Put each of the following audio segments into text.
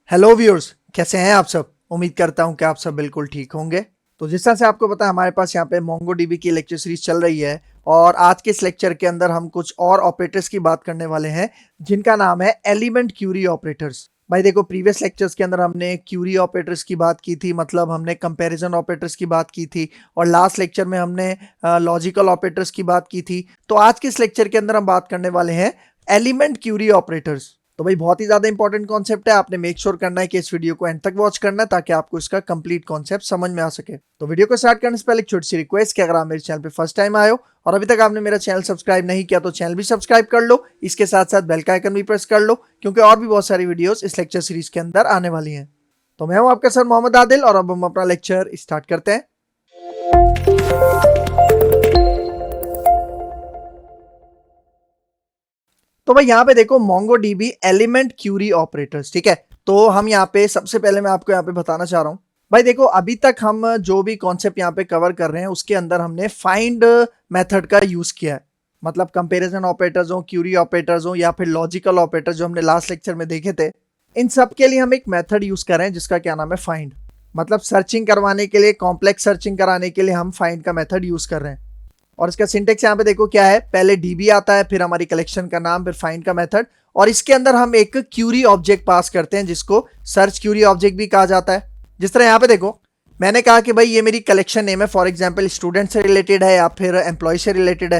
Hello viewers, कैसे हैं आप सब। उम्मीद करता हूं कि आप सब बिल्कुल ठीक होंगे। तो जिस तरह से आपको पता है हमारे पास यहाँ पे मोंगोडीबी की लेक्चर सीरीज चल रही है और आज के इस लेक्चर के अंदर हम कुछ और ऑपरेटर्स की बात करने वाले हैं जिनका नाम है एलिमेंट क्यूरी ऑपरेटर्स। भाई देखो, प्रीवियस लेक्चर्स के अंदर हमने क्यूरी ऑपरेटर्स की बात की थी, मतलब हमने कंपैरिजन ऑपरेटर्स की बात की थी और लास्ट लेक्चर में हमने लॉजिकल ऑपरेटर्स की बात की थी। तो आज के इस लेक्चर के अंदर हम बात करने वाले हैं एलिमेंट क्यूरी ऑपरेटर्स। तो भाई बहुत ही ज्यादा इंपॉर्टेंट कॉन्सेप्ट है, आपने मेक श्योर करना है कि इस वीडियो को एंड तक वॉच करना है ताकि आपको इसका कंप्लीट कॉन्सेप्ट समझ में आ सके। तो वीडियो को स्टार्ट करने से पहले एक छोटी सी रिक्वेस्ट कि अगर आप मेरे चैनल पे फर्स्ट टाइम आए हो और अभी तक आपने मेरा चैनल सब्सक्राइब नहीं किया तो चैनल भी सब्सक्राइब कर लो, इसके साथ साथ बेल का आइकन भी प्रेस कर लो क्योंकि और भी बहुत सारी वीडियोस इस लेक्चर सीरीज के अंदर आने वाली हैं। तो मैं हूं आपका सर मोहम्मद आदिल और अब हम अपना लेक्चर स्टार्ट करते हैं। तो भाई यहाँ पे देखो मोंगोडीबी एलिमेंट क्यूरी ऑपरेटर्स, ठीक है। तो हम यहाँ पे सबसे पहले मैं आपको यहाँ पे बताना चाह रहा हूँ भाई देखो, अभी तक हम जो भी कॉन्सेप्ट यहाँ पे कवर कर रहे हैं उसके अंदर हमने फाइंड मेथड का यूज किया है। मतलब कंपैरिजन ऑपरेटर्स हो, क्यूरी ऑपरेटर्स हो या फिर लॉजिकल ऑपरेटर्स जो हमने लास्ट लेक्चर में देखे थे, इन सब के लिए हम एक मेथड यूज कर रहे हैं जिसका क्या नाम है फाइंड। मतलब सर्चिंग करवाने के लिए, कॉम्प्लेक्स सर्चिंग कराने के लिए हम फाइंड का मेथड यूज कर रहे हैं। और इसका सिंटेक्स यहाँ पे देखो क्या है, पहले डीबी आता है, फिर हमारी कलेक्शन का नाम, फिर फाइंड का मेथड और इसके अंदर हम एक क्यूरी ऑब्जेक्ट पास करते हैं जिसको सर्च क्यूरी ऑब्जेक्ट भी कहा जाता है। जिस तरह यहाँ पे देखो मैंने कहा कि भाई ये मेरी कलेक्शन नेम है, फॉर एग्जाम्पल स्टूडेंट से रिलेटेड है या फिर एम्प्लॉय से रिलेटेड है।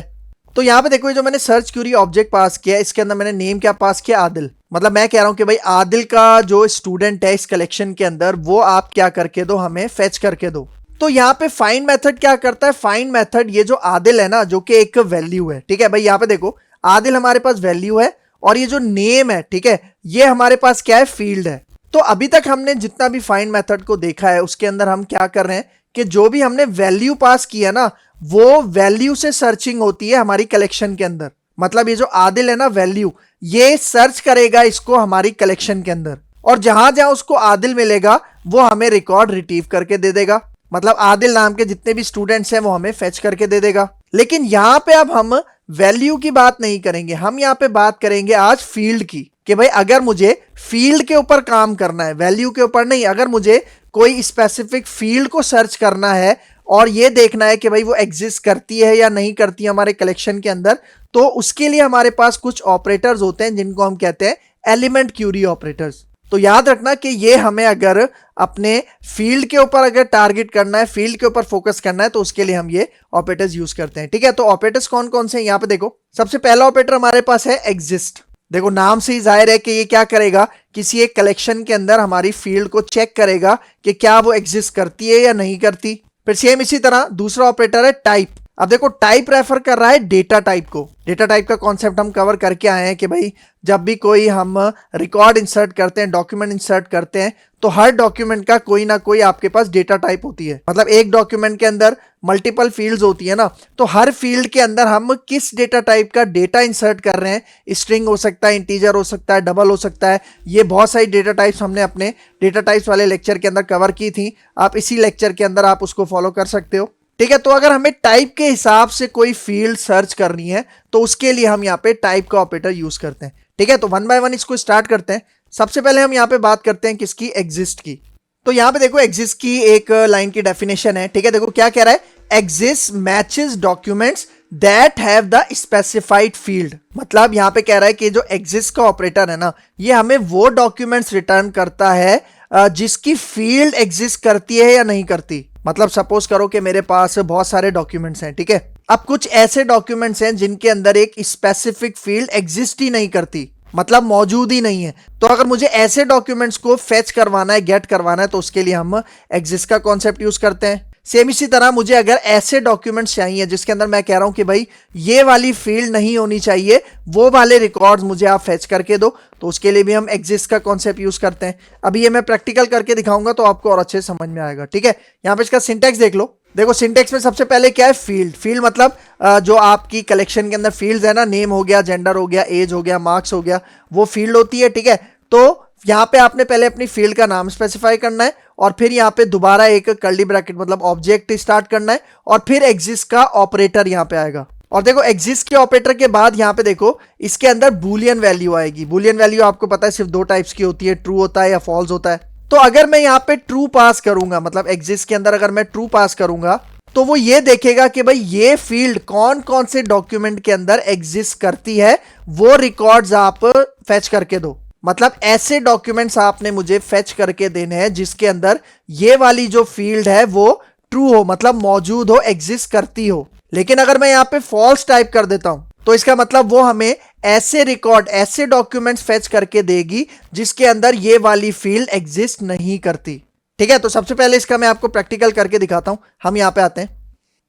तो यहाँ पे देखो ये जो मैंने सर्च क्यूरी ऑब्जेक्ट पास किया, इसके अंदर मैंने नेम क्या पास किया, आदिल। मतलब मैं कह रहा हूँ कि भाई आदिल का जो स्टूडेंट है इस कलेक्शन के अंदर वो आप क्या करके दो, हमें फेच करके दो। तो यहाँ पे फाइंड मेथड क्या करता है, फाइंड मेथड ये जो आदिल है ना जो कि एक वैल्यू है, ठीक है भाई। यहाँ पे देखो आदिल हमारे पास वैल्यू है और ये जो नेम है, ठीक है, ये हमारे पास क्या है, फील्ड है। तो अभी तक हमने जितना भी फाइंड मेथड को देखा है उसके अंदर हम क्या कर रहे हैं कि जो भी हमने वैल्यू पास किया ना वो वैल्यू से सर्चिंग होती है हमारी कलेक्शन के अंदर। मतलब ये जो आदिल है ना वैल्यू, ये सर्च करेगा इसको हमारी कलेक्शन के अंदर और जहां जहां उसको आदिल मिलेगा वो हमें रिकॉर्ड रिट्रीव करके दे देगा। मतलब आदिल नाम के जितने भी स्टूडेंट्स हैं वो हमें फेच करके दे देगा। लेकिन यहां पे अब हम वैल्यू की बात नहीं करेंगे, हम यहां पे बात करेंगे आज फील्ड की कि भाई अगर मुझे फील्ड के ऊपर काम करना है, वैल्यू के ऊपर नहीं, अगर मुझे कोई स्पेसिफिक फील्ड को सर्च करना है और ये देखना है कि भाई वो एग्जिस्ट करती है या नहीं करती है हमारे कलेक्शन के अंदर, तो उसके लिए हमारे पास कुछ ऑपरेटर्स होते हैं जिनको हम कहते हैं एलिमेंट क्यूरी ऑपरेटर्स। तो याद रखना कि ये हमें अगर अपने फील्ड के ऊपर अगर टारगेट करना है, फील्ड के ऊपर फोकस करना है तो उसके लिए हम ये ऑपरेटर्स यूज करते हैं, ठीक है। तो ऑपरेटर्स कौन कौन से हैं यहाँ पे देखो, सबसे पहला ऑपरेटर हमारे पास है एग्जिस्ट। देखो नाम से ही जाहिर है कि ये क्या करेगा, किसी एक कलेक्शन के अंदर हमारी फील्ड को चेक करेगा कि क्या वो एग्जिस्ट करती है या नहीं करती। फिर सेम इसी तरह दूसरा ऑपरेटर है टाइप। अब देखो टाइप रेफर कर रहा है डेटा टाइप को। डेटा टाइप का कॉन्सेप्ट हम कवर करके आए हैं कि भाई जब भी कोई हम रिकॉर्ड इंसर्ट करते हैं, डॉक्यूमेंट इंसर्ट करते हैं, तो हर डॉक्यूमेंट का कोई ना कोई आपके पास डेटा टाइप होती है। मतलब एक डॉक्यूमेंट के अंदर मल्टीपल फील्ड्स होती है ना, तो हर फील्ड के अंदर हम किस डेटा टाइप का डेटा इंसर्ट कर रहे हैं, स्ट्रिंग हो सकता है, इंटीजर हो सकता है, डबल हो सकता है, ये बहुत सारी डेटा टाइप्स हमने अपने डेटा टाइप्स वाले लेक्चर के अंदर कवर की थी। आप इसी लेक्चर के अंदर आप उसको फॉलो कर सकते हो, ठीक है। तो अगर हमें टाइप के हिसाब से कोई फील्ड सर्च करनी है तो उसके लिए हम यहाँ पे टाइप का ऑपरेटर यूज करते हैं, ठीक है। तो वन बाय वन इसको स्टार्ट करते हैं। सबसे पहले हम यहाँ पे बात करते हैं किसकी, एग्जिस्ट की। तो यहाँ पे देखो एग्जिस्ट की एक लाइन की डेफिनेशन है, ठीक है। देखो क्या कह रहा है, exist matches documents that have the specified field. मतलब यहाँ पे कह रहा है कि जो एग्जिस्ट का ऑपरेटर है ना ये हमें वो डॉक्यूमेंट्स रिटर्न करता है जिसकी फील्ड एग्जिस्ट करती है या नहीं करती। मतलब सपोज करो कि मेरे पास बहुत सारे डॉक्यूमेंट्स हैं, ठीक है। अब कुछ ऐसे डॉक्यूमेंट्स हैं जिनके अंदर एक स्पेसिफिक फील्ड एग्जिस्ट ही नहीं करती, मतलब मौजूद ही नहीं है। तो अगर मुझे ऐसे डॉक्यूमेंट्स को फेच करवाना है, गेट करवाना है, तो उसके लिए हम एग्जिस्ट का कॉन्सेप्ट यूज करते हैं। सेम इसी तरह मुझे अगर ऐसे डॉक्यूमेंट्स चाहिए जिसके अंदर मैं कह रहा हूं कि भाई ये वाली फील्ड नहीं होनी चाहिए, वो वाले रिकॉर्ड्स मुझे आप फेच करके दो, तो उसके लिए भी हम एग्जिस्ट का कॉन्सेप्ट यूज करते हैं। अभी ये मैं प्रैक्टिकल करके दिखाऊंगा तो आपको और अच्छे समझ में आएगा, ठीक है। यहाँ पे इसका सिंटेक्स देख लो। देखो सिंटेक्स में सबसे पहले क्या है, फील्ड। फील्ड मतलब जो आपकी कलेक्शन के अंदर फील्ड्स है ना, नेम हो गया, जेंडर हो गया, एज हो गया, मार्क्स हो गया, वो फील्ड होती है, ठीक है। तो यहाँ पे आपने पहले अपनी फील्ड का नाम स्पेसिफाई करना है और फिर यहाँ पे दोबारा एक कर्ली ब्रैकेट मतलब ऑब्जेक्ट स्टार्ट करना है और फिर एग्जिस्ट का ऑपरेटर यहाँ पे आएगा। और देखो एग्जिस्ट के ऑपरेटर के बाद यहाँ पे देखो इसके अंदर बूलियन वैल्यू आएगी। बूलियन वैल्यू आपको पता है सिर्फ दो टाइप्स की होती है, ट्रू होता है या फॉल्स होता है। तो अगर मैं यहाँ पे ट्रू पास करूंगा, मतलब एग्जिस्ट के अंदर अगर मैं ट्रू पास करूंगा तो वो ये देखेगा कि भाई ये फील्ड कौन कौन से डॉक्यूमेंट के अंदर एग्जिस्ट करती है, वो रिकॉर्ड्स आप फेच करके दो। मतलब ऐसे डॉक्यूमेंट्स आपने मुझे फेच करके देने हैं जिसके अंदर ये वाली जो फील्ड है वो ट्रू हो, मतलब मौजूद हो, एग्जिस्ट करती हो। लेकिन अगर मैं यहाँ पे फॉल्स टाइप कर देता हूं तो इसका मतलब वो हमें ऐसे रिकॉर्ड, ऐसे डॉक्यूमेंट्स फेच करके देगी जिसके अंदर ये वाली फील्ड एग्जिस्ट नहीं करती। ठीक है, तो सबसे पहले इसका मैं आपको प्रैक्टिकल करके दिखाता हूं। हम यहाँ पे आते हैं।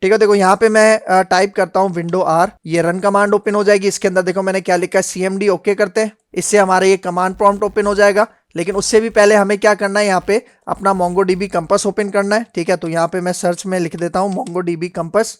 ठीक है, देखो यहाँ पे मैं टाइप करता हूं विंडो आर, ये रन कमांड ओपन हो जाएगी। इसके अंदर देखो मैंने क्या लिखा है, CMD ओके करते हैं। इससे हमारा ये कमांड प्रॉम्प्ट ओपन हो जाएगा। लेकिन उससे भी पहले हमें क्या करना है, यहाँ पे अपना MongoDB कंपास ओपन करना है। ठीक है, तो यहाँ पे मैं सर्च में लिख देता हूँ MongoDB कंपास।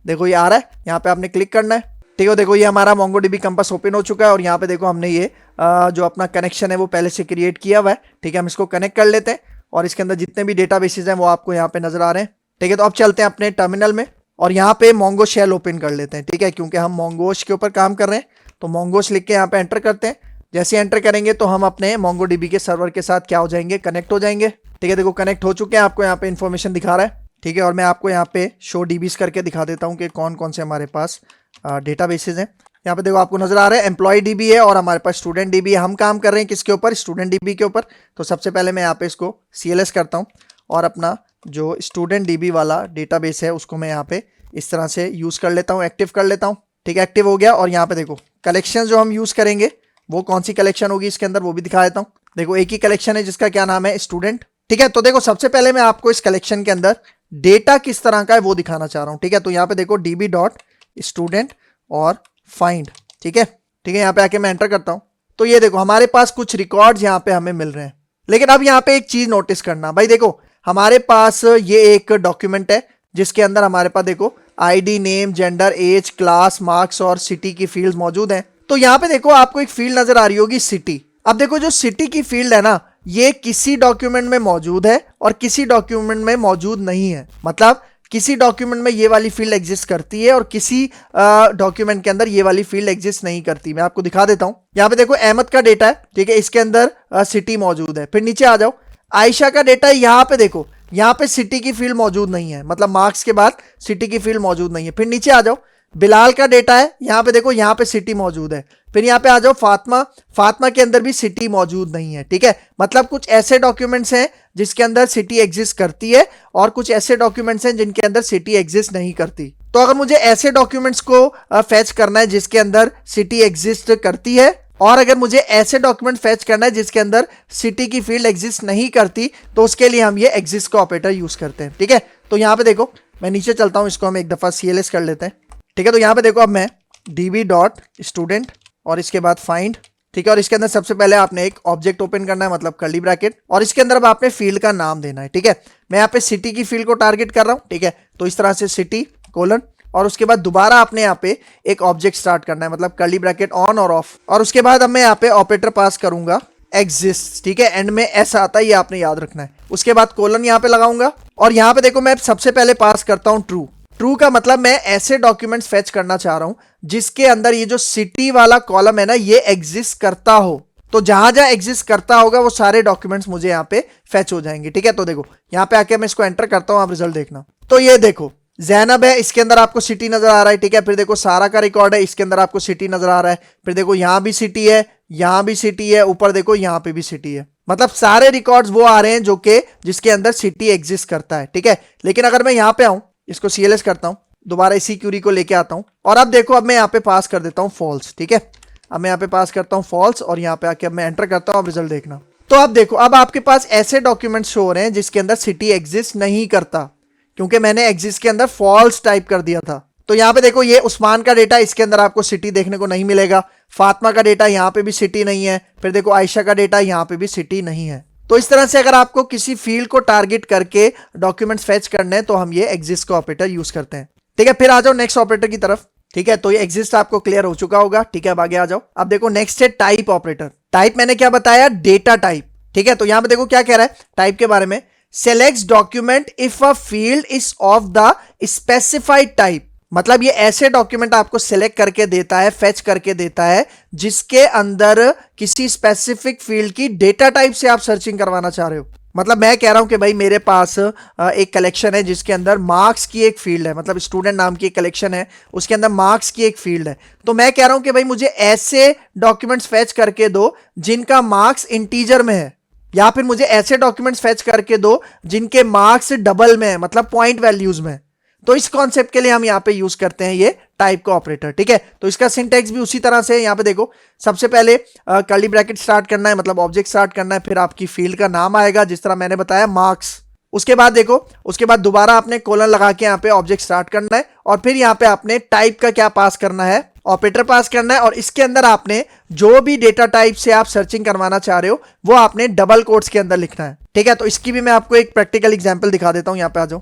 देखो ये आ रहा है, यहाँ पे आपने क्लिक करना है। ठीक है, देखो ये हमारा MongoDB कंपास ओपन हो चुका है और यहाँ पे देखो हमने ये जो अपना कनेक्शन है वो पहले से क्रिएट किया हुआ है। ठीक है, हम इसको कनेक्ट कर लेते हैं और इसके अंदर जितने भी डेटाबेसेस हैं वो आपको यहाँ पे नजर आ रहे हैं। ठीक है, तो अब चलते हैं अपने टर्मिनल में और यहाँ पे मोंगो शेल ओपन कर लेते हैं। ठीक है, क्योंकि हम मोंगोश के ऊपर काम कर रहे हैं, तो मोंगोश लिख के यहाँ पे एंटर करते हैं। जैसे एंटर करेंगे तो हम अपने MongoDB के सर्वर के साथ क्या हो जाएंगे, कनेक्ट हो जाएंगे। ठीक है, देखो कनेक्ट हो चुके हैं, आपको यहाँ पे इन्फॉर्मेशन दिखा रहा है। ठीक है, और मैं आपको यहाँ पे शो DBs करके दिखा देता हूँ कि कौन कौन से हमारे पास डेटाबेसेस हैं। यहाँ पे देखो आपको नजर आ रहा है एम्प्लॉय DB है और हमारे पास स्टूडेंट DB है। हम काम कर रहे हैं किसके ऊपर, स्टूडेंट DB के ऊपर। तो सबसे पहले मैं यहाँ पे इसको CLS करता हूँ और अपना जो स्टूडेंट DB वाला डेटाबेस है उसको मैं यहाँ पे इस तरह से यूज कर लेता हूँ, एक्टिव कर लेता हूँ। ठीक है, एक्टिव हो गया। और यहाँ पे देखो कलेक्शन जो हम यूज करेंगे वो कौन सी कलेक्शन होगी इसके अंदर, वो भी दिखा देता हूँ। देखो एक ही कलेक्शन है जिसका क्या नाम है, स्टूडेंट। ठीक है, तो देखो सबसे पहले मैं आपको इस कलेक्शन के अंदर डेटा किस तरह का है वो दिखाना चाह रहा हूँ। ठीक है, तो यहाँ पे देखो DB.student और फाइंड। ठीक है, यहाँ पे आके मैं एंटर करता हूँ तो ये देखो हमारे पास कुछ रिकॉर्ड्स यहाँ पे हमें मिल रहे हैं। लेकिन अब यहाँ पे एक चीज नोटिस करना भाई, देखो हमारे पास ये एक डॉक्यूमेंट है जिसके अंदर हमारे पास देखो ID, name, gender, age, class, marks और सिटी की फील्ड मौजूद हैं। तो यहाँ पे देखो आपको एक फील्ड नजर आ रही होगी सिटी। अब देखो जो सिटी की फील्ड है ना, ये किसी डॉक्यूमेंट में मौजूद है और किसी डॉक्यूमेंट में मौजूद नहीं है। मतलब किसी डॉक्यूमेंट में ये वाली फील्ड एग्जिस्ट करती है और किसी डॉक्यूमेंट के अंदर ये वाली फील्ड एग्जिस्ट नहीं करती। मैं आपको दिखा देता हूं। यहाँ पे देखो अहमद का डेटा है, ठीक है, इसके अंदर सिटी मौजूद है। फिर नीचे आ जाओ, आयशा का डेटा है, यहाँ पे देखो यहाँ पे सिटी की फील्ड मौजूद नहीं है, मतलब मार्क्स के बाद सिटी की फील्ड मौजूद नहीं है। फिर नीचे आ जाओ, बिलाल का डेटा है, यहाँ पे देखो यहाँ पे सिटी मौजूद है। फिर यहाँ पे आ जाओ, फातिमा के अंदर भी सिटी मौजूद नहीं है। ठीक है, मतलब कुछ ऐसे डॉक्यूमेंट्स हैं जिसके अंदर सिटी एग्जिस्ट करती है और कुछ ऐसे डॉक्यूमेंट्स हैं जिनके अंदर सिटी एग्जिस्ट नहीं करती। तो अगर मुझे ऐसे डॉक्यूमेंट्स को फैच करना है जिसके अंदर सिटी एग्जिस्ट करती है और अगर मुझे ऐसे डॉक्यूमेंट फैच करना है जिसके अंदर सिटी की फील्ड एग्जिस्ट नहीं करती, तो उसके लिए हम ये एग्जिस्ट का ऑपरेटर यूज करते हैं। ठीक है, तो यहाँ पे देखो मैं नीचे चलता हूँ, इसको हम एक दफा CLS कर लेते हैं। ठीक है, तो यहाँ पे देखो अब मैं DB.student और इसके बाद फाइंड। ठीक है, और इसके अंदर सबसे पहले आपने एक ऑब्जेक्ट ओपन करना है, मतलब कर्ली ब्रैकेट, और इसके अंदर अब आपने फील्ड का नाम देना है। ठीक है, मैं यहाँ पे सिटी की फील्ड को टारगेट कर रहा हूँ। ठीक है, तो इस तरह से सिटी कोलन, और उसके बाद दोबारा आपने यहाँ पे एक ऑब्जेक्ट स्टार्ट करना है, मतलब कर्ली ब्रैकेट ऑन और ऑफ, और उसके बाद अब मैं यहाँ पे ऑपरेटर पास करूंगा एग्जिस्ट। ठीक है, एंड में ऐसा आता है, ये आपने याद रखना है। उसके बाद कोलन यहाँ पे लगाऊंगा और यहाँ पे देखो मैं सबसे पहले पास करता हूँ ट्रू। ट्रू का मतलब मैं ऐसे डॉक्यूमेंट्स फेच करना चाह रहा हूं जिसके अंदर ये जो सिटी वाला कॉलम है ना, ये एग्जिस्ट करता हो। तो जहां जहां एग्जिस्ट करता होगा वो सारे डॉक्यूमेंट्स मुझे यहाँ पे फेच हो जाएंगे। ठीक है, तो देखो यहाँ पे आके मैं इसको एंटर करता हूं, आप रिजल्ट देखना। तो ये देखो जैनब है, इसके अंदर आपको सिटी नजर आ रहा है। ठीक है, फिर देखो सारा का रिकॉर्ड है, इसके अंदर आपको सिटी नजर आ रहा है। फिर देखो यहाँ भी सिटी है, यहाँ भी सिटी है, ऊपर देखो यहाँ पे भी सिटी है। मतलब सारे रिकॉर्ड्स वो आ रहे हैं जो कि जिसके अंदर सिटी एग्जिस्ट करता है। ठीक है, लेकिन अगर मैं यहाँ पे आऊं, इसको CLS करता हूं, दोबारा इसी क्यूरी को लेके आता हूं और अब देखो अब मैं यहाँ पे पास कर देता हूं फॉल्स। ठीक है, अब मैं यहाँ पे पास करता हूं फॉल्स और यहाँ पे आके अब मैं एंटर करता हूं, अब रिजल्ट देखना। तो अब देखो अब आपके पास ऐसे डॉक्यूमेंट्स शो हो रहे हैं जिसके अंदर सिटी एग्जिस्ट नहीं करता, क्योंकि मैंने एग्जिस्ट के अंदर फॉल्स टाइप कर दिया था। तो यहाँ पे देखो ये उस्मान का डेटा, इसके अंदर आपको सिटी देखने को नहीं मिलेगा। फातिमा का डेटा, यहाँ पे भी सिटी नहीं है। फिर देखो आयशा का डेटा, यहाँ पे भी सिटी नहीं है। तो इस तरह से अगर आपको किसी फील्ड को टारगेट करके डॉक्यूमेंट्स फेच करने हैं तो हम ये एग्जिस्ट का ऑपरेटर यूज करते हैं। ठीक है, फिर आ जाओ नेक्स्ट ऑपरेटर की तरफ। ठीक है, तो ये एग्जिस्ट आपको क्लियर हो चुका होगा। ठीक है, अब आगे आ जाओ। अब देखो नेक्स्ट है टाइप ऑपरेटर। टाइप मैंने क्या बताया, डेटा टाइप। ठीक है, तो यहां पे देखो क्या कह रहा है टाइप के बारे में, select document if a field is of the specified type. मतलब ये ऐसे डॉक्यूमेंट आपको सिलेक्ट करके देता है, फेच करके देता है, जिसके अंदर किसी स्पेसिफिक फील्ड की डेटा टाइप से आप सर्चिंग करवाना चाह रहे हो। मतलब मैं कह रहा हूं कि भाई मेरे पास एक कलेक्शन है जिसके अंदर मार्क्स की एक फील्ड है, मतलब स्टूडेंट नाम की एक कलेक्शन है, उसके अंदर मार्क्स की एक फील्ड है। तो मैं कह रहा हूं कि भाई मुझे ऐसे डॉक्यूमेंट्स फेच करके दो जिनका मार्क्स इंटीजर में है, या फिर मुझे ऐसे डॉक्यूमेंट्स फेच करके दो जिनके मार्क्स डबल में है, मतलब पॉइंट वैल्यूज में। तो इस कॉन्सेप्ट के लिए हम यहाँ पे यूज करते हैं ये टाइप का ऑपरेटर, ठीक है। तो इसका सिंटैक्स भी उसी तरह से है। यहाँ पे देखो, सबसे पहले कर्ली ब्रैकेट स्टार्ट करना है, मतलब ऑब्जेक्ट स्टार्ट करना है, फिर आपकी फील्ड का नाम आएगा जिस तरह मैंने बताया मार्क्स। उसके बाद देखो, उसके बाद दोबारा आपने कोलन लगा के यहाँ पे ऑब्जेक्ट स्टार्ट करना है, और फिर यहाँ पे आपने टाइप का क्या पास करना है, ऑपरेटर पास करना है, और इसके अंदर आपने जो भी डेटा टाइप से आप सर्चिंग करवाना चाह रहे हो वो आपने डबल कोट्स के अंदर लिखना है, ठीक है। तो इसकी भी मैं आपको एक प्रैक्टिकल एग्जांपल दिखा देता हूं, यहाँ पे आ जाओ,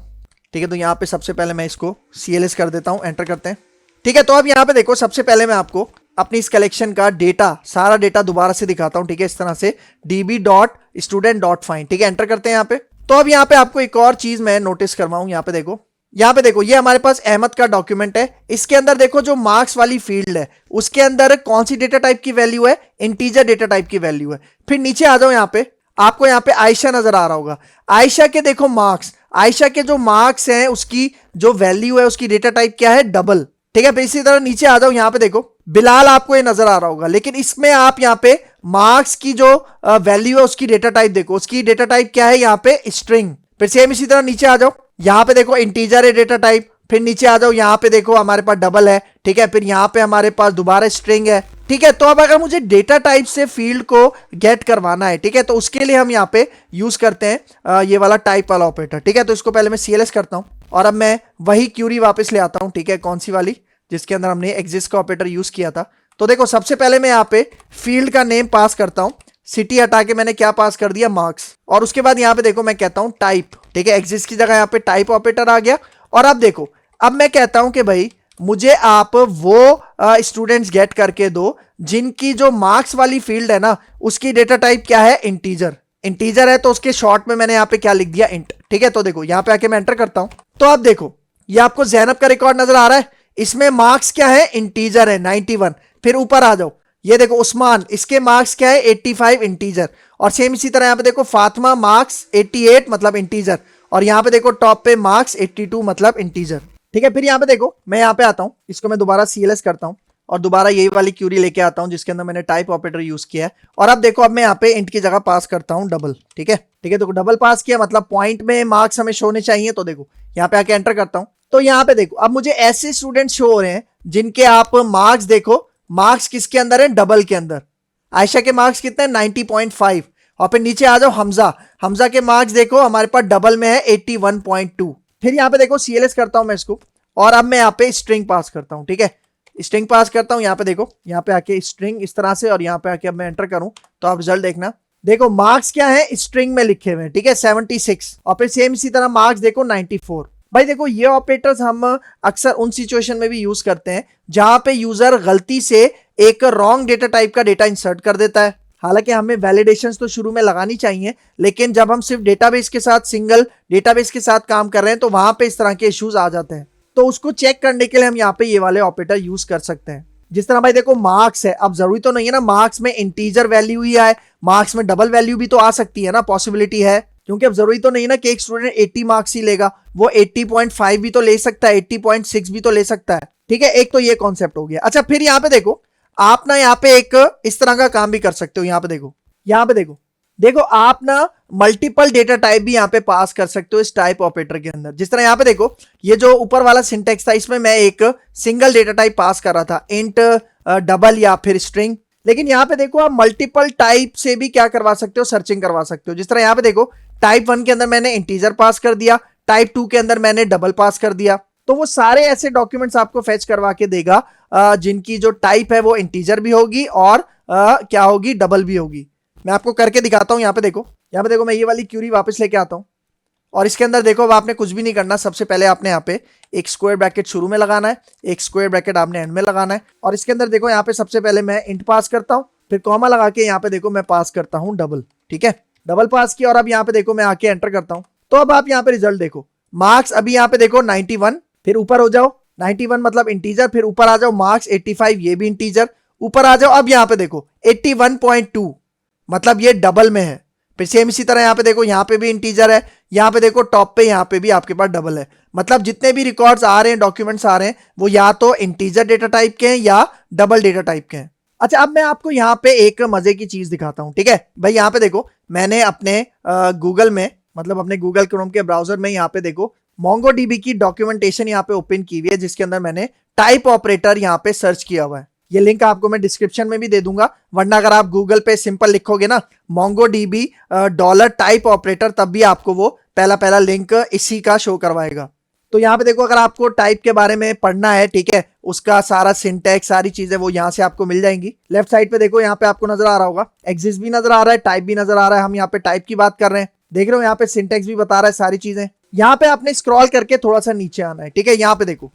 ठीक है। तो यहाँ पे सबसे पहले मैं इसको CLS कर देता हूं, एंटर करते हैं, ठीक है। तो अब यहाँ पे देखो, सबसे पहले मैं आपको अपनी इस कलेक्शन का डेटा, सारा डेटा दोबारा से दिखाता हूं, ठीक है। इस तरह से db.student.find, ठीक है, एंटर करते हैं यहाँ पे। तो अब यहाँ पे आपको एक और चीज मैं नोटिस करवाऊं, यहाँ पे देखो, यहाँ पे देखो, ये हमारे पास अहमद का डॉक्यूमेंट है। इसके अंदर देखो जो मार्क्स वाली फील्ड है उसके अंदर कौन सी डेटा टाइप की वैल्यू है, इंटीजर डेटा टाइप की वैल्यू है। फिर नीचे आ जाओ, यहाँ पे आपको यहाँ पे आयशा नजर आ रहा होगा, आयशा के देखो मार्क्स, आयशा के जो मार्क्स हैं उसकी जो वैल्यू है उसकी डेटा टाइप क्या है, डबल, ठीक है। फिर इसी तरह नीचे आ जाओ, यहाँ पे देखो बिलाल आपको ये नजर आ रहा होगा, लेकिन इसमें आप यहाँ पे मार्क्स की जो वैल्यू है उसकी डेटा टाइप देखो, उसकी डेटा टाइप क्या है, यहाँ पे स्ट्रिंग। फिर सेम इसी तरह नीचे आ जाओ, यहाँ पे देखो इंटीजर है डेटा टाइप। फिर नीचे आ जाओ, यहाँ पे देखो हमारे पास डबल है, ठीक है। फिर यहाँ पे हमारे पास दोबारा स्ट्रिंग है, ठीक है। तो अब अगर मुझे डेटा टाइप से फील्ड को गेट करवाना है, ठीक है, तो उसके लिए हम यहाँ पे यूज करते हैं ये वाला टाइप वाला ऑपरेटर, ठीक है। तो इसको पहले मैं CLS करता हूँ और अब मैं वही क्यूरी वापस ले आता हूँ, ठीक है। कौन सी वाली, जिसके अंदर हमने एग्जिस्ट का ऑपरेटर यूज किया था। तो देखो, सबसे पहले मैं यहाँ पे फील्ड का नेम पास करता हूँ, सिटी हटा के मैंने क्या पास कर दिया, मार्क्स। और उसके बाद यहाँ पे देखो मैं कहता हूँ टाइप, ठीक है, एग्जिस्ट की जगह यहाँ पे टाइप ऑपरेटर आ गया। और अब देखो, अब मैं कहता हूं कि भाई मुझे आप वो स्टूडेंट्स गेट करके दो जिनकी जो मार्क्स वाली फील्ड है ना उसकी डेटा टाइप क्या है, इंटीजर। इंटीजर है तो उसके शॉर्ट में मैंने यहाँ पे क्या लिख दिया, इंट, ठीक है। तो देखो यहाँ पे आके मैं एंटर करता हूं, तो अब देखो ये आपको जैनब का रिकॉर्ड नजर आ रहा है, इसमें मार्क्स क्या है, इंटीजर है 91। फिर ऊपर आ जाओ, ये देखो उस्मान, इसके मार्क्स क्या है, 85 इंटीजर। और सेम इसी तरह यहाँ पे देखो फातिमा, मार्क्स 88 मतलब इंटीजर। और यहाँ पे देखो टॉप पे मार्क्स 82 मतलब इंटीजर, ठीक है। फिर यहाँ पे देखो, मैं यहाँ पे आता हूँ, इसको मैं दोबारा CLS करता हूँ और दोबारा यही वाली क्यूरी लेके आता हूँ जिसके अंदर मैंने टाइप ऑपरेटर यूज किया है। और अब देखो, अब मैं यहाँ पे इंट की जगह पास करता हूँ डबल, ठीक है, ठीक है। तो डबल पास किया, मतलब पॉइंट में मार्क्स हमें शो होने चाहिए। तो देखो यहाँ पे आके एंटर करता हूँ, तो यहाँ पे देखो अब मुझे ऐसे स्टूडेंट शो हो रहे हैं जिनके आप मार्क्स देखो, मार्क्स किसके अंदर है, डबल के अंदर। आयशा के मार्क्स कितने हैं, 90.5। और फिर नीचे आ जाओ हमजा, हमजा के मार्क्स देखो हमारे पास डबल में है 81.2। फिर यहाँ पे देखो CLS करता हूं मैं इसको, और अब मैं यहाँ पे स्ट्रिंग पास करता हूं, ठीक है, स्ट्रिंग पास करता हूं। यहाँ पे देखो, यहाँ पे आके स्ट्रिंग इस तरह से, और यहाँ पे आके अब मैं एंटर करूं तो आप रिजल्ट देखना, देखो मार्क्स क्या है, स्ट्रिंग में लिखे हुए हैं, ठीक है, 76। और फिर सेम इसी तरह मार्क्स देखो 94। भाई देखो, ये ऑपरेटर्स हम अक्सर उन सिचुएशन में भी यूज करते हैं जहां पे यूजर गलती से एक रॉन्ग डेटा टाइप का डेटा इंसर्ट कर देता है। हालांकि हमें वैलिडेशंस तो शुरू में लगानी चाहिए, लेकिन जब हम सिर्फ डेटाबेस के साथ, सिंगल डेटाबेस के साथ काम कर रहे हैं तो वहां पे इस तरह के इश्यूज आ जाते हैं। तो उसको चेक करने के लिए हम यहाँ पे ये वाले ऑपरेटर यूज कर सकते हैं। जिस तरह भाई देखो मार्क्स है, अब जरूरी तो नहीं है ना मार्क्स में इंटीजर वैल्यू ही आए, मार्क्स में डबल वैल्यू भी तो आ सकती है ना, पॉसिबिलिटी है। क्योंकि अब जरूरी तो नहीं ना कि एक स्टूडेंट 80 मार्क्स ही लेगा, वो 80.5 भी तो ले सकता है, 80.6 भी तो ले सकता है, ठीक है। एक तो ये कॉन्सेप्ट हो गया। अच्छा, फिर यहाँ पे देखो, आप ना यहाँ पे एक इस तरह का काम भी कर सकते हो। यहाँ पे देखो, यहाँ पे देखो, देखो आप ना मल्टीपल डेटा टाइप भी यहाँ पे पास कर सकते हो इस टाइप ऑपरेटर के अंदर। जिस तरह यहाँ पे देखो, ये जो ऊपर वाला सिंटेक्स था इसमें मैं एक सिंगल डेटा टाइप पास कर रहा था, इंट, डबल या फिर स्ट्रिंग। लेकिन यहाँ पे देखो, आप मल्टीपल टाइप से भी क्या करवा सकते हो, सर्चिंग करवा सकते हो। जिस तरह यहाँ पे देखो, टाइप 1 के अंदर मैंने इंटीजर पास कर दिया, टाइप 2 के अंदर मैंने डबल पास कर दिया। तो वो सारे ऐसे डॉक्यूमेंट्स आपको फेच करवा के देगा जिनकी जो टाइप है वो इंटीजर भी होगी और क्या होगी, डबल भी होगी। मैं आपको करके दिखाता हूं। यहाँ पे देखो, यहाँ पे देखो, मैं ये वाली क्यूरी वापस लेके आता हूं और इसके अंदर देखो, अब आपने कुछ भी नहीं करना। सबसे पहले आपने यहाँ पे एक स्क्वायर ब्रैकेट शुरू में लगाना है, एक स्क्वायर ब्रैकेट आपने एंड में लगाना है। और इसके अंदर देखो, यहाँ पे सबसे पहले मैं इंट पास करता हूँ, फिर कॉमा लगा के यहाँ पे देखो मैं पास करता हूँ डबल, ठीक है, डबल पास किया। और अब यहाँ पे देखो मैं आके एंटर करता हूँ, तो अब आप यहाँ पे रिजल्ट देखो, मार्क्स अभी यहाँ पे देखो 91। फिर ऊपर हो जाओ, 91 मतलब इंटीजर, फिर ऊपर आ जाओ मार्क्स 85, ये भी इंटीजर, ऊपर आ जाओ। अब यहाँ पे देखो 81.2 मतलब ये डबल में है। फिर सेम इसी तरह यहाँ पे देखो, यहाँ पे भी इंटीजर है, यहाँ पे देखो टॉप पे यहाँ पे भी आपके पास डबल है। मतलब जितने भी रिकॉर्ड्स आ रहे हैं, डॉक्यूमेंट्स आ रहे हैं, वो या तो इंटीजर डेटा टाइप के हैं या डबल डेटा टाइप के हैं। अच्छा, अब मैं आपको यहाँ पे एक मजे की चीज दिखाता हूँ, ठीक है भाई। यहाँ पे देखो मैंने अपने गूगल में, मतलब अपने गूगल क्रोम के ब्राउजर में यहाँ पे देखो मोंगोडीबी की डॉक्यूमेंटेशन यहाँ पे ओपन की हुई है, जिसके अंदर मैंने टाइप ऑपरेटर यहाँ पे सर्च किया हुआ है। ये लिंक आपको मैं डिस्क्रिप्शन में भी दे दूंगा, वरना अगर आप गूगल पे सिंपल लिखोगे ना मोंगोडीबी डॉलर टाइप ऑपरेटर, तब भी आपको वो पहला लिंक इसी का शो करवाएगा। तो यहाँ पे देखो, अगर आपको टाइप के बारे में पढ़ना है, ठीक है, उसका सारा सिंटैक्स, सारी चीजें वो यहाँ से आपको मिल जाएंगी। लेफ्ट साइड पे देखो, यहाँ पे आपको नजर आ रहा होगा एग्जिस्ट भी नजर आ रहा है, टाइप भी नजर आ रहा है। हम यहाँ पे टाइप की बात कर रहे हैं, देख रहे हो यहाँ पे सिंटैक्स भी बता रहा है, सारी चीजें। यहाँ पे आपने स्क्रॉल करके थोड़ा सा नीचे आना है, ठीक है। यहाँ पे देखो,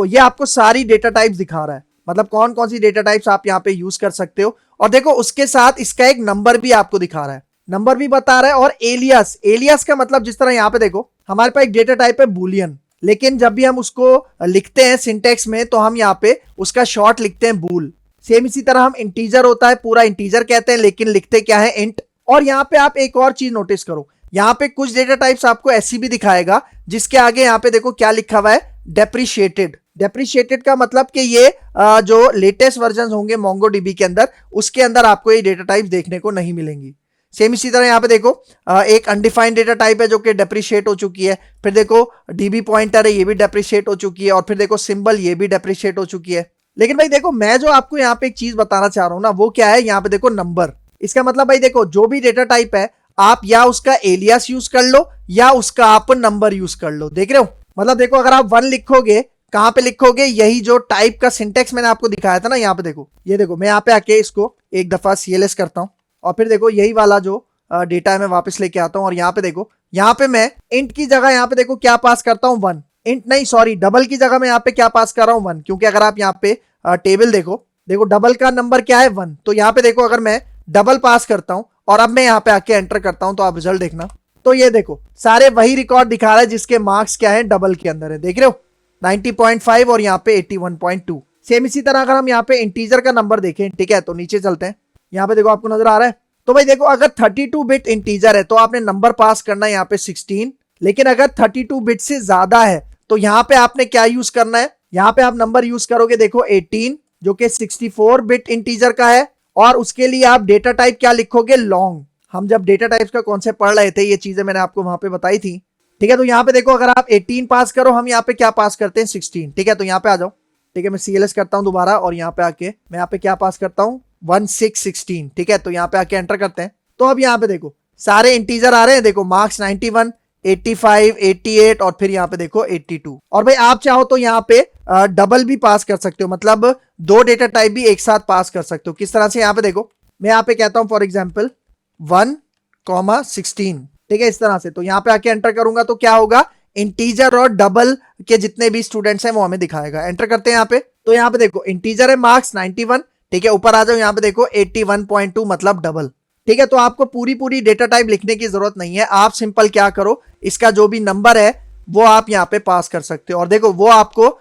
ये आपको सारी डेटा टाइप्स दिखा रहा है, मतलब कौन कौन सी डेटा टाइप्स आप यहाँ पे यूज कर सकते हो। और देखो उसके साथ इसका एक नंबर भी आपको दिखा रहा है, नंबर भी बता रहा है। और एलियास का मतलब, जिस तरह यहाँ पे देखो हमारे पास एक डेटा टाइप है बूलियन, लेकिन जब भी हम उसको लिखते हैं सिंटेक्स में, तो हम यहाँ पे उसका शॉर्ट लिखते हैं बूल। सेम इसी तरह हम इंटीजर होता है पूरा इंटीजर कहते हैं, लेकिन लिखते क्या है, इंट। और यहाँ पे आप एक और चीज नोटिस करो, यहाँ पे कुछ डेटा टाइप्स आपको ऐसी भी दिखाएगा जिसके आगे यहाँ पे देखो क्या लिखा हुआ है, डेप्रिशिएटेड। डेप्रिशिएटेड का मतलब कि ये जो लेटेस्ट वर्जन होंगे मोंगोडीबी के अंदर, उसके अंदर आपको ये डेटा टाइप्स देखने को नहीं मिलेंगी। सेम इसी तरह यहाँ पे देखो एक अनडिफाइंड डेटा टाइप है जो कि डेप्रिशिएट हो चुकी है। फिर देखो डीबी पॉइंटर है, ये भी डेप्रिशिएट हो चुकी है। और फिर देखो सिंबल, ये भी डेप्रिशिएट हो चुकी है। लेकिन भाई देखो, मैं जो आपको यहाँ पे एक चीज बताना चाह रहा हूँ ना, वो क्या है, यहाँ पे देखो नंबर। इसका मतलब भाई देखो, जो भी डेटा टाइप है, आप या उसका एलियास यूज कर लो या उसका आप नंबर यूज कर लो। देख रहे हो, मतलब देखो अगर आप 1 लिखोगे, कहां पे लिखोगे, यही जो टाइप का सिंटेक्स मैंने आपको दिखाया था ना, यहाँ पे देखो, ये देखो मैं यहाँ पे आके इसको एक दफा CLS करता हूँ, और फिर देखो यही वाला जो डेटा है मैं वापस लेके आता हूँ। और यहाँ पे देखो, यहाँ पे मैं इंट की जगह यहाँ पे देखो क्या पास करता हूँ, 1। इंट नहीं, सॉरी, डबल की जगह मैं यहाँ पे क्या पास कर रहा हूँ, 1। क्योंकि अगर आप यहाँ पे टेबल देखो डबल का नंबर क्या है, 1। तो यहाँ पे देखो अगर मैं डबल पास करता हूँ और अब मैं यहाँ पे आके एंटर करता हूँ, तो आप रिजल्ट देखना, तो ये देखो सारे वही रिकॉर्ड दिखा रहा है जिसके मार्क्स क्या है, डबल के अंदर है। देख रहे हो 90.5 और यहाँ पे 81.2। सेम इसी तरह अगर हम यहाँ पे इंटीजर का नंबर देखें, ठीक है, तो नीचे चलते हैं। यहाँ पे देखो आपको नजर आ रहा है, तो भाई देखो अगर 32 बिट इंटीजर है तो आपने नंबर पास करना है यहाँ पे 16। लेकिन अगर 32 बिट से ज्यादा है तो यहाँ पे आपने क्या यूज करना है, यहाँ पे आप नंबर यूज करोगे देखो 18, जो कि 64 बिट इंटीजर का है। और उसके लिए आप डेटा टाइप क्या लिखोगे, लॉन्ग। हम जब डेटा टाइप्स का कॉन्सेप्ट पढ़ रहे थे, ये चीजें मैंने आपको वहां पे बताई थी, ठीक है। तो यहाँ पे देखो अगर आप 18 पास करो, हम यहाँ पे क्या पास करते हैं, 16, ठीक है। तो यहाँ पे आ जाओ, ठीक है, मैं CLS करता हूँ दोबारा, और यहाँ पे आके मैं यहाँ पे क्या पास करता हूँ, 1616, ठीक है। तो यहाँ पे आके एंटर करते हैं, तो अब यहाँ पे देखो सारे इंटीजर आ रहे हैं। देखो मार्क्स 91, 85, 88 और फिर यहाँ पे देखो 82। और भाई आप चाहो तो यहाँ पे डबल भी पास कर सकते हो, मतलब 2 डेटा टाइप भी एक साथ पास कर सकते हो। किस तरह से, यहाँ पे देखो मैं यहाँ पे कहता हूँ फॉर एग्जाम्पल 1,16, ठीक है, इस तरह से। तो यहाँ पे आके एंटर करूंगा तो क्या होगा, इंटीजर और डबल के जितने भी स्टूडेंट्स हैं वो हमें दिखाएगा। एंटर करते हैं यहाँ पे, तो यहाँ पे देखो इंटीजर है मार्क्स 91, ठीक है। ऊपर आ जाओ, यहाँ पे देखो 81.2 मतलब डबल, ठीक है। तो आपको पूरी डेटा टाइप लिखने की जरूरत नहीं है, आप सिंपल क्या करो, इसका जो भी नंबर है वो आप यहाँ पे पास कर सकते हो। और देखो वो आपको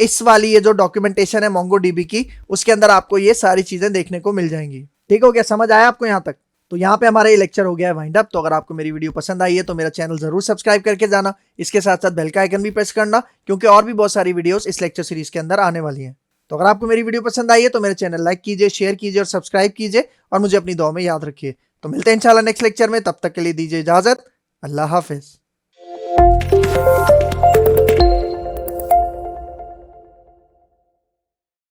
इस वाली ये जो डॉक्यूमेंटेशन है मोंगोडीबी की, उसके अंदर आपको ये सारी चीजें देखने को मिल जाएंगी। ठीक हो गया, समझ आया आपको यहाँ तक? तो यहाँ पे हमारा ये लेक्चर हो गया है वाइंड अप। तो अगर आपको मेरी वीडियो पसंद आई है तो मेरा चैनल जरूर सब्सक्राइब करके जाना, इसके साथ साथ बेल का आइकन भी प्रेस करना, क्योंकि और भी बहुत सारी वीडियोस इस लेक्चर सीरीज के अंदर आने वाली हैं। तो अगर आपको मेरी वीडियो पसंद आई है तो मेरे चैनल लाइक कीजिए, शेयर कीजिए और सब्सक्राइब कीजिए, और मुझे अपनी दुआ में याद रखिए। तो मिलते हैं इंशाल्लाह नेक्स्ट लेक्चर में, तब तक के लिए दीजिए इजाजत। अल्लाह हाफिज।